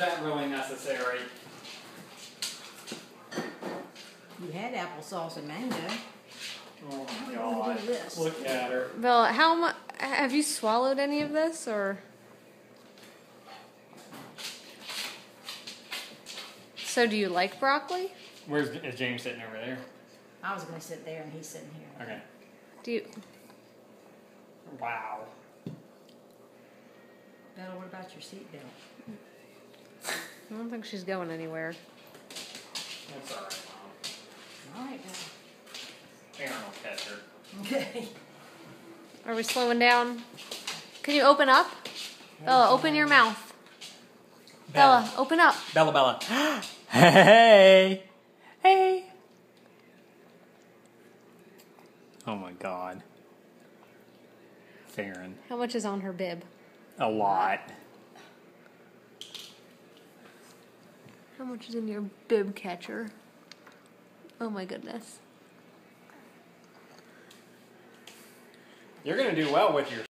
that really necessary? You had applesauce and mango. Oh How my are we gonna god. do this? Look at her. Bella, how much have you swallowed any of this, or? So do you like broccoli? Is James sitting over there? I was going to sit there and he's sitting here. Okay. Do you? Wow. Bella, what about your seatbelt? I don't think she's going anywhere. That's alright, Mom. All right, Bella. Aaron will catch her. Okay. Are we slowing down? Can you open up? Bella, open your mouth. Bella, open up. Bella. Hey. Hey. Oh my god. Farron. How much is on her bib? A lot. How much is in your bib catcher? Oh my goodness. You're gonna do well with your